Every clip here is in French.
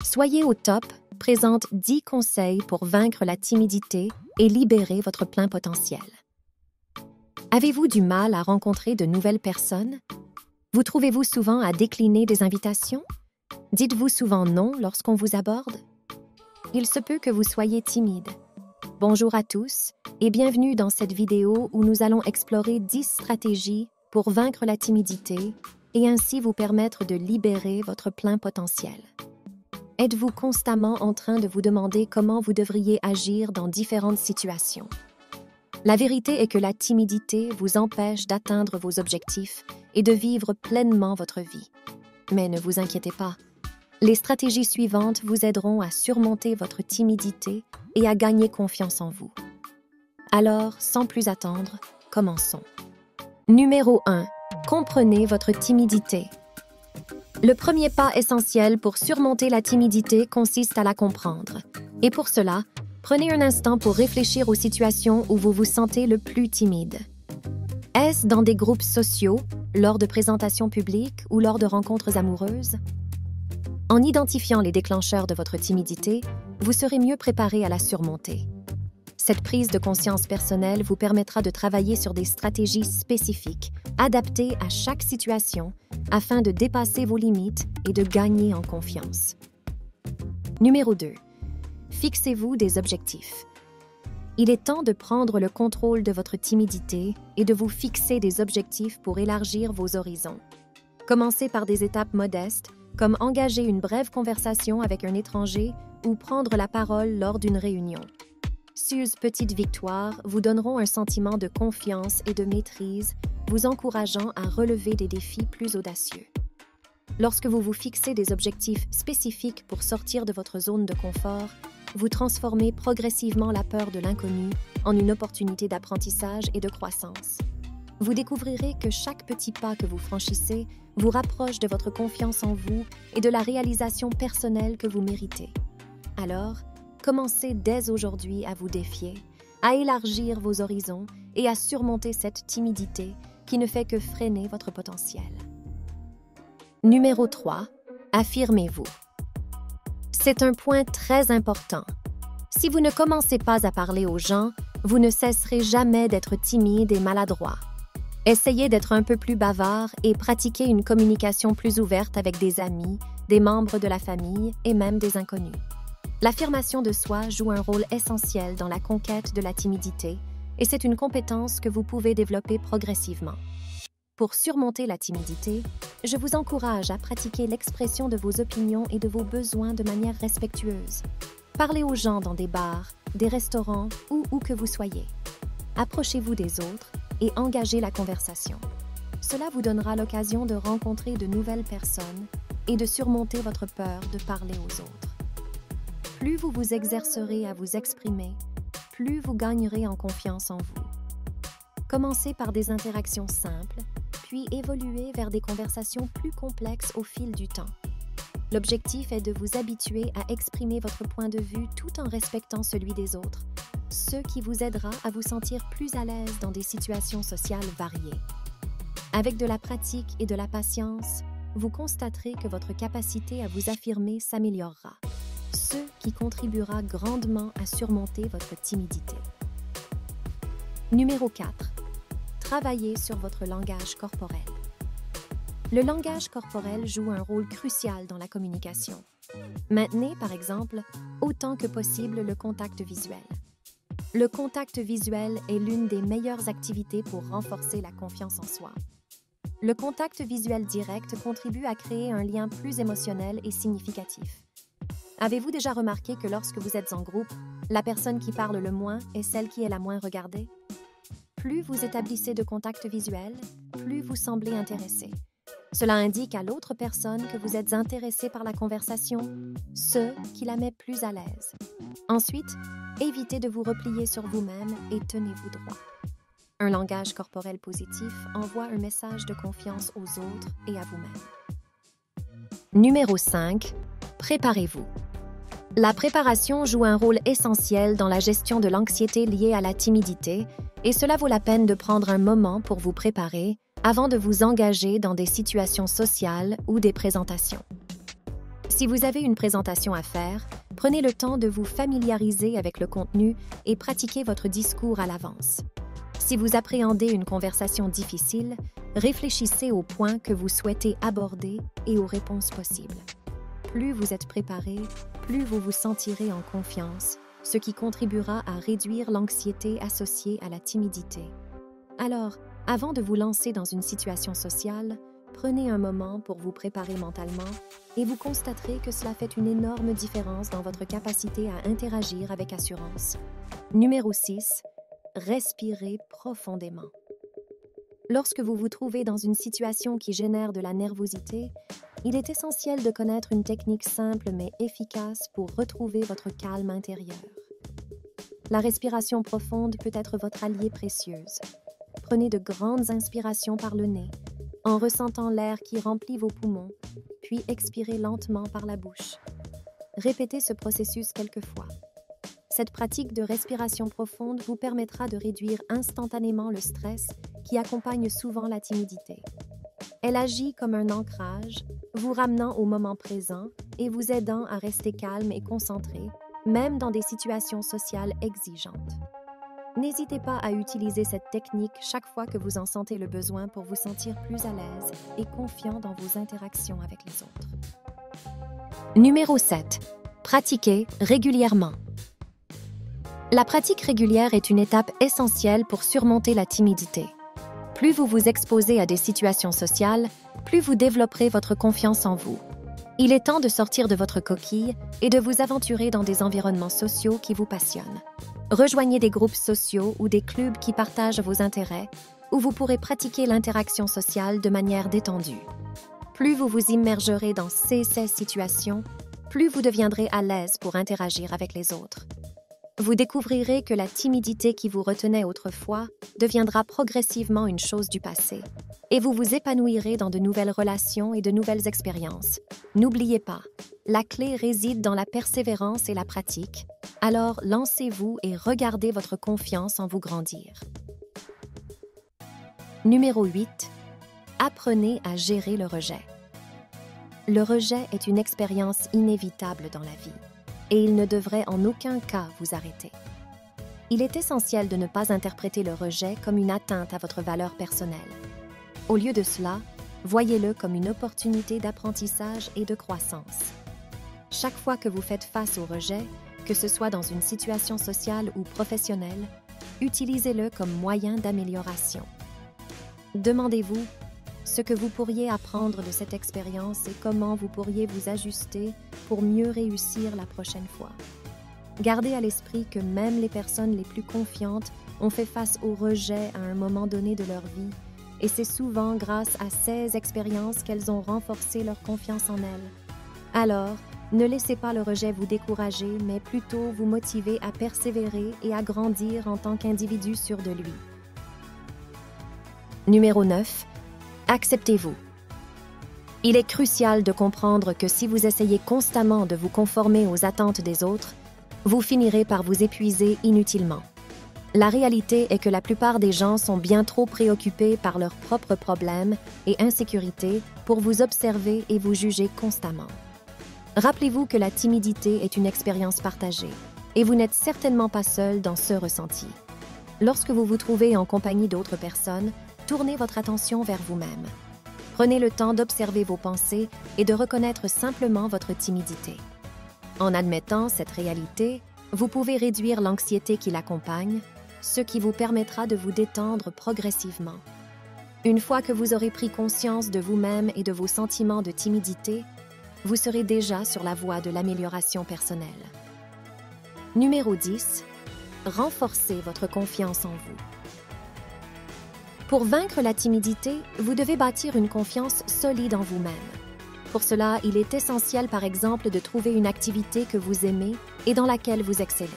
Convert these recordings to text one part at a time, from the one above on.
Soyez au top présente 10 conseils pour vaincre la timidité et libérer votre plein potentiel. Avez-vous du mal à rencontrer de nouvelles personnes? Vous trouvez-vous souvent à décliner des invitations? Dites-vous souvent non lorsqu'on vous aborde? Il se peut que vous soyez timide. Bonjour à tous et bienvenue dans cette vidéo où nous allons explorer 10 stratégies pour vaincre la timidité et ainsi vous permettre de libérer votre plein potentiel. Êtes-vous constamment en train de vous demander comment vous devriez agir dans différentes situations? La vérité est que la timidité vous empêche d'atteindre vos objectifs et de vivre pleinement votre vie. Mais ne vous inquiétez pas. Les stratégies suivantes vous aideront à surmonter votre timidité et à gagner confiance en vous. Alors, sans plus attendre, commençons. Numéro 1. Comprenez votre timidité. Le premier pas essentiel pour surmonter la timidité consiste à la comprendre. Et pour cela, prenez un instant pour réfléchir aux situations où vous vous sentez le plus timide. Est-ce dans des groupes sociaux, lors de présentations publiques ou lors de rencontres amoureuses? En identifiant les déclencheurs de votre timidité, vous serez mieux préparé à la surmonter. Cette prise de conscience personnelle vous permettra de travailler sur des stratégies spécifiques, adaptées à chaque situation, afin de dépasser vos limites et de gagner en confiance. Numéro 2. Fixez-vous des objectifs. Il est temps de prendre le contrôle de votre timidité et de vous fixer des objectifs pour élargir vos horizons. Commencez par des étapes modestes, comme engager une brève conversation avec un étranger ou prendre la parole lors d'une réunion. Ces petites victoires vous donneront un sentiment de confiance et de maîtrise, vous encourageant à relever des défis plus audacieux. Lorsque vous vous fixez des objectifs spécifiques pour sortir de votre zone de confort, vous transformez progressivement la peur de l'inconnu en une opportunité d'apprentissage et de croissance. Vous découvrirez que chaque petit pas que vous franchissez vous rapproche de votre confiance en vous et de la réalisation personnelle que vous méritez. Alors, commencez dès aujourd'hui à vous défier, à élargir vos horizons et à surmonter cette timidité qui ne fait que freiner votre potentiel. Numéro 3. Affirmez-vous. C'est un point très important. Si vous ne commencez pas à parler aux gens, vous ne cesserez jamais d'être timide et maladroit. Essayez d'être un peu plus bavard et pratiquez une communication plus ouverte avec des amis, des membres de la famille et même des inconnus. L'affirmation de soi joue un rôle essentiel dans la conquête de la timidité et c'est une compétence que vous pouvez développer progressivement. Pour surmonter la timidité, je vous encourage à pratiquer l'expression de vos opinions et de vos besoins de manière respectueuse. Parlez aux gens dans des bars, des restaurants ou où que vous soyez. Approchez-vous des autres et engagez la conversation. Cela vous donnera l'occasion de rencontrer de nouvelles personnes et de surmonter votre peur de parler aux autres. Plus vous vous exercerez à vous exprimer, plus vous gagnerez en confiance en vous. Commencez par des interactions simples, puis évoluez vers des conversations plus complexes au fil du temps. L'objectif est de vous habituer à exprimer votre point de vue tout en respectant celui des autres, ce qui vous aidera à vous sentir plus à l'aise dans des situations sociales variées. Avec de la pratique et de la patience, vous constaterez que votre capacité à vous affirmer s'améliorera, ce qui contribuera grandement à surmonter votre timidité. Numéro 4. Travaillez sur votre langage corporel. Le langage corporel joue un rôle crucial dans la communication. Maintenez, par exemple, autant que possible le contact visuel. Le contact visuel est l'une des meilleures activités pour renforcer la confiance en soi. Le contact visuel direct contribue à créer un lien plus émotionnel et significatif. Avez-vous déjà remarqué que lorsque vous êtes en groupe, la personne qui parle le moins est celle qui est la moins regardée? Plus vous établissez de contact visuel, plus vous semblez intéressé. Cela indique à l'autre personne que vous êtes intéressé par la conversation, ce qui la met plus à l'aise. Ensuite, évitez de vous replier sur vous-même et tenez-vous droit. Un langage corporel positif envoie un message de confiance aux autres et à vous-même. Numéro 5. Préparez-vous. La préparation joue un rôle essentiel dans la gestion de l'anxiété liée à la timidité et cela vaut la peine de prendre un moment pour vous préparer avant de vous engager dans des situations sociales ou des présentations. Si vous avez une présentation à faire, prenez le temps de vous familiariser avec le contenu et pratiquez votre discours à l'avance. Si vous appréhendez une conversation difficile, réfléchissez aux points que vous souhaitez aborder et aux réponses possibles. Plus vous êtes préparé, plus vous vous sentirez en confiance, ce qui contribuera à réduire l'anxiété associée à la timidité. Alors, avant de vous lancer dans une situation sociale, prenez un moment pour vous préparer mentalement et vous constaterez que cela fait une énorme différence dans votre capacité à interagir avec assurance. Numéro 6. Respirez profondément. Lorsque vous vous trouvez dans une situation qui génère de la nervosité, il est essentiel de connaître une technique simple mais efficace pour retrouver votre calme intérieur. La respiration profonde peut être votre allié précieuse. Prenez de grandes inspirations par le nez, en ressentant l'air qui remplit vos poumons, puis expirez lentement par la bouche. Répétez ce processus quelques fois. Cette pratique de respiration profonde vous permettra de réduire instantanément le stress qui accompagne souvent la timidité. Elle agit comme un ancrage, vous ramenant au moment présent et vous aidant à rester calme et concentré, même dans des situations sociales exigeantes. N'hésitez pas à utiliser cette technique chaque fois que vous en sentez le besoin pour vous sentir plus à l'aise et confiant dans vos interactions avec les autres. Numéro 7. Pratiquez régulièrement. La pratique régulière est une étape essentielle pour surmonter la timidité. Plus vous vous exposez à des situations sociales, plus vous développerez votre confiance en vous. Il est temps de sortir de votre coquille et de vous aventurer dans des environnements sociaux qui vous passionnent. Rejoignez des groupes sociaux ou des clubs qui partagent vos intérêts, où vous pourrez pratiquer l'interaction sociale de manière détendue. Plus vous vous immergerez dans ces situations, plus vous deviendrez à l'aise pour interagir avec les autres. Vous découvrirez que la timidité qui vous retenait autrefois deviendra progressivement une chose du passé, et vous vous épanouirez dans de nouvelles relations et de nouvelles expériences. N'oubliez pas, la clé réside dans la persévérance et la pratique, alors lancez-vous et regardez votre confiance en vous grandir. Numéro 8. Apprenez à gérer le rejet. Le rejet est une expérience inévitable dans la vie, et il ne devrait en aucun cas vous arrêter. Il est essentiel de ne pas interpréter le rejet comme une atteinte à votre valeur personnelle. Au lieu de cela, voyez-le comme une opportunité d'apprentissage et de croissance. Chaque fois que vous faites face au rejet, que ce soit dans une situation sociale ou professionnelle, utilisez-le comme moyen d'amélioration. Demandez-vous ce que vous pourriez apprendre de cette expérience et comment vous pourriez vous ajuster pour mieux réussir la prochaine fois. Gardez à l'esprit que même les personnes les plus confiantes ont fait face au rejet à un moment donné de leur vie, et c'est souvent grâce à ces expériences qu'elles ont renforcé leur confiance en elles. Alors, ne laissez pas le rejet vous décourager, mais plutôt vous motiver à persévérer et à grandir en tant qu'individu sûr de lui. Numéro 9. Acceptez-vous. Il est crucial de comprendre que si vous essayez constamment de vous conformer aux attentes des autres, vous finirez par vous épuiser inutilement. La réalité est que la plupart des gens sont bien trop préoccupés par leurs propres problèmes et insécurités pour vous observer et vous juger constamment. Rappelez-vous que la timidité est une expérience partagée et vous n'êtes certainement pas seul dans ce ressenti. Lorsque vous vous trouvez en compagnie d'autres personnes, tournez votre attention vers vous-même. Prenez le temps d'observer vos pensées et de reconnaître simplement votre timidité. En admettant cette réalité, vous pouvez réduire l'anxiété qui l'accompagne, ce qui vous permettra de vous détendre progressivement. Une fois que vous aurez pris conscience de vous-même et de vos sentiments de timidité, vous serez déjà sur la voie de l'amélioration personnelle. Numéro 10. Renforcez votre confiance en vous. Pour vaincre la timidité, vous devez bâtir une confiance solide en vous-même. Pour cela, il est essentiel, par exemple, de trouver une activité que vous aimez et dans laquelle vous excellez.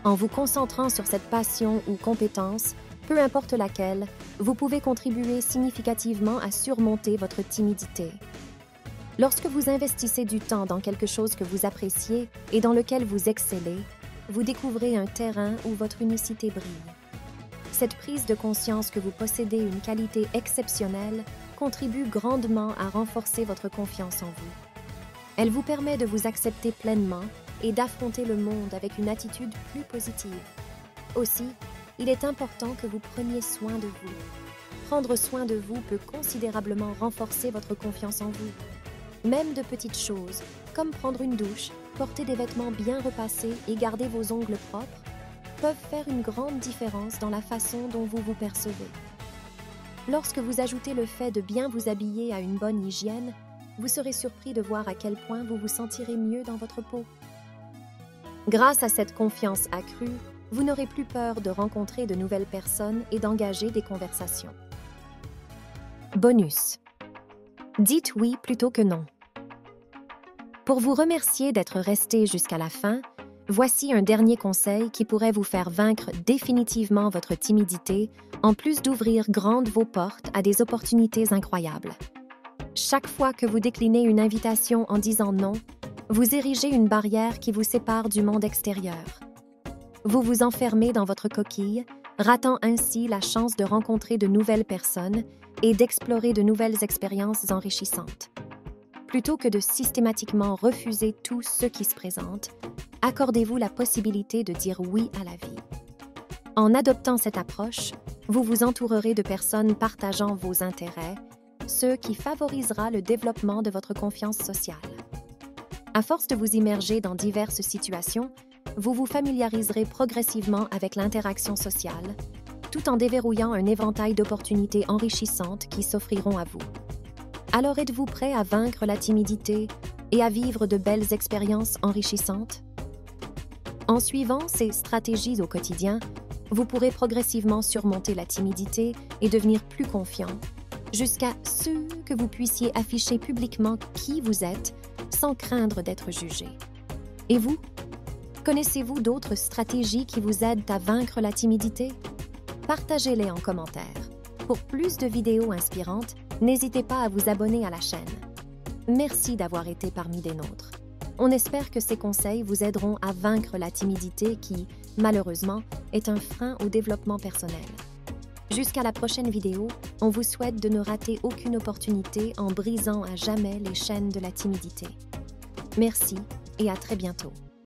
En vous concentrant sur cette passion ou compétence, peu importe laquelle, vous pouvez contribuer significativement à surmonter votre timidité. Lorsque vous investissez du temps dans quelque chose que vous appréciez et dans lequel vous excellez, vous découvrez un terrain où votre unicité brille. Cette prise de conscience que vous possédez une qualité exceptionnelle contribue grandement à renforcer votre confiance en vous. Elle vous permet de vous accepter pleinement et d'affronter le monde avec une attitude plus positive. Aussi, il est important que vous preniez soin de vous. Prendre soin de vous peut considérablement renforcer votre confiance en vous. Même de petites choses, comme prendre une douche, porter des vêtements bien repassés et garder vos ongles propres, peuvent faire une grande différence dans la façon dont vous vous percevez. Lorsque vous ajoutez le fait de bien vous habiller à une bonne hygiène, vous serez surpris de voir à quel point vous vous sentirez mieux dans votre peau. Grâce à cette confiance accrue, vous n'aurez plus peur de rencontrer de nouvelles personnes et d'engager des conversations. Bonus. Dites oui plutôt que non. Pour vous remercier d'être resté jusqu'à la fin, voici un dernier conseil qui pourrait vous faire vaincre définitivement votre timidité, en plus d'ouvrir grandes vos portes à des opportunités incroyables. Chaque fois que vous déclinez une invitation en disant non, vous érigez une barrière qui vous sépare du monde extérieur. Vous vous enfermez dans votre coquille, ratant ainsi la chance de rencontrer de nouvelles personnes et d'explorer de nouvelles expériences enrichissantes. Plutôt que de systématiquement refuser tout ce qui se présente, accordez-vous la possibilité de dire oui à la vie. En adoptant cette approche, vous vous entourerez de personnes partageant vos intérêts, ce qui favorisera le développement de votre confiance sociale. À force de vous immerger dans diverses situations, vous vous familiariserez progressivement avec l'interaction sociale, tout en déverrouillant un éventail d'opportunités enrichissantes qui s'offriront à vous. Alors êtes-vous prêt à vaincre la timidité et à vivre de belles expériences enrichissantes? En suivant ces stratégies au quotidien, vous pourrez progressivement surmonter la timidité et devenir plus confiant, jusqu'à ce que vous puissiez afficher publiquement qui vous êtes sans craindre d'être jugé. Et vous? Connaissez-vous d'autres stratégies qui vous aident à vaincre la timidité? Partagez-les en commentaire. Pour plus de vidéos inspirantes, n'hésitez pas à vous abonner à la chaîne. Merci d'avoir été parmi les nôtres. On espère que ces conseils vous aideront à vaincre la timidité qui, malheureusement, est un frein au développement personnel. Jusqu'à la prochaine vidéo, on vous souhaite de ne rater aucune opportunité en brisant à jamais les chaînes de la timidité. Merci et à très bientôt.